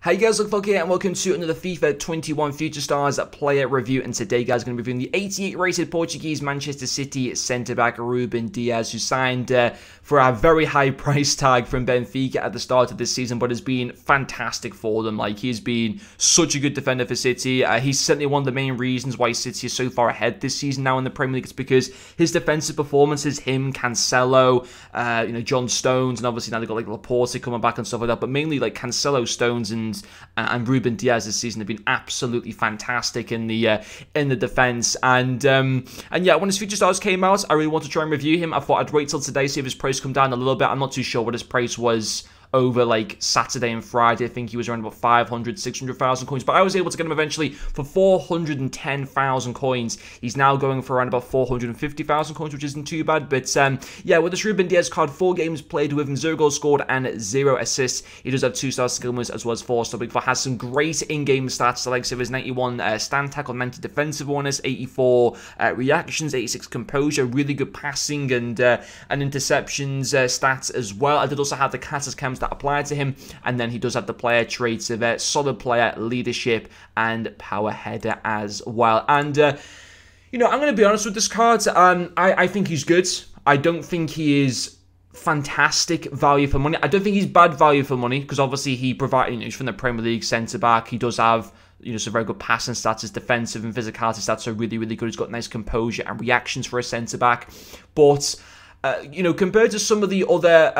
Hey guys, look here and welcome to another FIFA 21 Future Stars player review. And today, guys, going to be reviewing the 88 rated Portuguese Manchester City centre-back Ruben Dias, who signed for a very high price tag from Benfica at the start of this season, but has been fantastic for them. Like, he's been such a good defender for City. He's certainly one of the main reasons why City is so far ahead this season now in the Premier League. It's because his defensive performances, him, Cancelo, John Stones, and obviously now they've got like Laporte coming back and stuff like that. But mainly like Cancelo, Stones, and Ruben Dias this season have been absolutely fantastic in the defense. And yeah, when his Future Stars came out, I really wanted to try and review him. I thought I'd wait till today, see if his price come down a little bit. I'm not too sure what his price was over like Saturday and Friday. I think he was around about 500, 600,000 coins, but I was able to get him eventually for 410,000 coins. He's now going for around about 450,000 coins, which isn't too bad. But yeah, with this Ruben Dias card, 4 games played with him, 0 goals scored and 0 assists. He does have 2-star skill moves as well as 4-star big 4. Has some great in-game stats, the likes of his 91 stand tackle, 90 defensive awareness, 84 reactions, 86 composure, really good passing and interceptions stats as well. I did also have the Catas cams that apply to him, and then he does have the player traits of solid player, leadership, and power header as well. And you know, I'm going to be honest with this card. I think he's good. I don't think he is fantastic value for money. I don't think he's bad value for money, because obviously he provides, he's from the Premier League centre back. He does have some very good passing stats. His defensive and physicality stats are really, really good. He's got nice composure and reactions for a centre back, but compared to some of the other,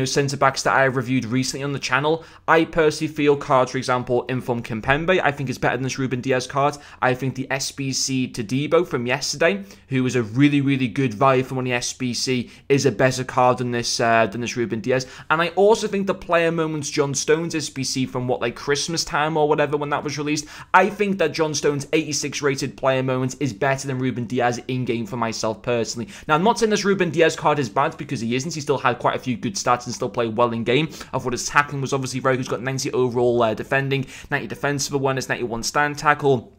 centre-backs that I have reviewed recently on the channel, I personally feel cards, for example, Inform Kimpembe, I think is better than this Ruben Dias card. I think the SBC Todibo from yesterday, who was a really, really good value for money SBC, is a better card than this Ruben Dias. And I also think the Player Moments John Stones SBC from like Christmas time or whatever when that was released, I think that John Stones 86 rated Player Moments is better than Ruben Dias in-game for myself personally. Now, I'm not saying this Ruben Dias card is bad, because he isn't. He still had quite a few good stats and still played well in game. I thought his tackling was obviously very good. He's got 90 overall defending, 90 defensive awareness, 91 stand tackle,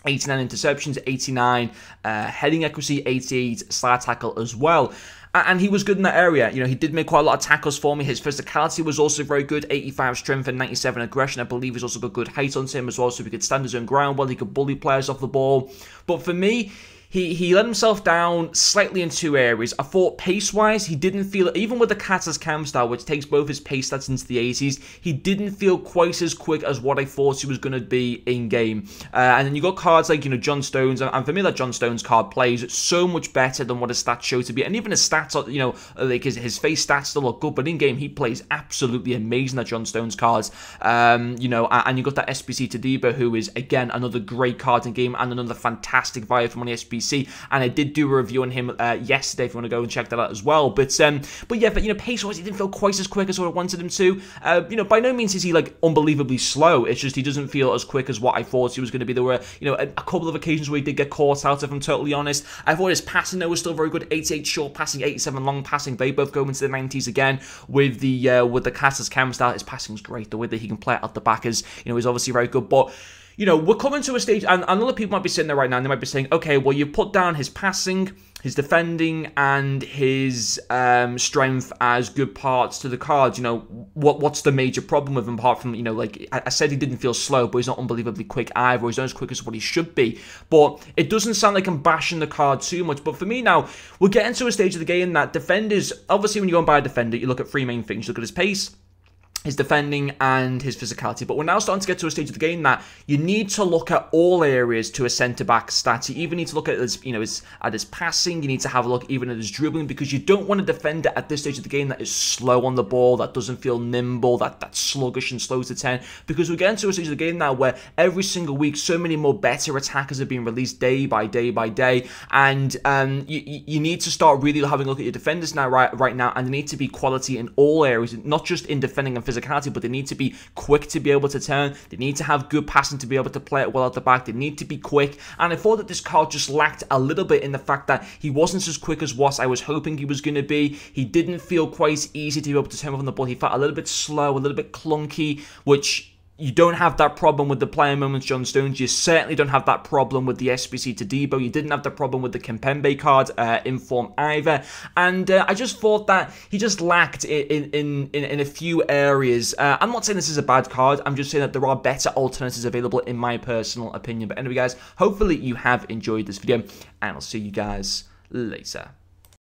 89 interceptions, 89 heading accuracy, 88 slide tackle as well. And he was good in that area. He did make quite a lot of tackles for me. His physicality was also very good. 85 strength and 97 aggression. I believe he's also got good height on him as well, so he could stand his own ground well. He could bully players off the ball. But for me, he let himself down slightly in 2 areas. I thought pace-wise, he didn't feel, even with the Catas cam style, which takes both his pace stats into the 80s, he didn't feel quite as quick as what I thought he was going to be in-game. And then you got cards like, John Stones, and for me, that John Stones card plays so much better than what his stats show to be. And even his stats, like his face stats still look good, but in-game, he plays absolutely amazing, that John Stones cards. And you got that SBC Todibo, who is, again, another great card in-game, and another fantastic value for money SBC. And I did do a review on him yesterday if you want to go and check that out as well. But pace-wise, he didn't feel quite as quick as what I wanted him to. By no means is he like unbelievably slow. It's just he doesn't feel as quick as what I thought he was going to be. There were a couple of occasions where he did get caught out, if I'm totally honest. I thought his passing though was still very good. 88 short passing, 87 long passing. They both go into the 90s again with the Catas cam style. His passing's great. The way that he can play it out the back is obviously very good. But we're coming to a stage, and a lot of people might be sitting there right now, and they might be saying, okay, well, you put down his passing, his defending, and his strength as good parts to the cards. What's the major problem with him, apart from, like, I said he didn't feel slow, but he's not unbelievably quick either. He's not as quick as what he should be. But it doesn't sound like I'm bashing the card too much. But for me now, we're getting to a stage of the game that defenders, obviously when you go and buy a defender, you look at 3 main things. You look at his pace, his defending, and his physicality. But we're now starting to get to a stage of the game that you need to look at all areas to a centre-back stats. You even need to look at his, at his passing. You need to have a look even at his dribbling, because you don't want a defender at this stage of the game that is slow on the ball, that doesn't feel nimble, that's sluggish and slow to 10. Because we're getting to a stage of the game now where every single week, so many more better attackers are being released day by day by day, and you need to start really having a look at your defenders now, right now, and they need to be quality in all areas, not just in defending and physicality, but they need to be quick to be able to turn. They need to have good passing to be able to play it well at the back. They need to be quick. And I thought that this card just lacked a little bit in the fact that he wasn't as quick as what I was hoping he was going to be. He didn't feel quite easy to be able to turn on the ball. He felt a little bit slow, a little bit clunky, which You don't have that problem with the player moments John Stones. You certainly don't have that problem with the SBC to Debo. You didn't have the problem with the Kimpembe card in form either. And I just thought that he just lacked in a few areas. I'm not saying this is a bad card. I'm just saying that there are better alternatives available in my personal opinion. But anyway, guys, hopefully you have enjoyed this video, and I'll see you guys later.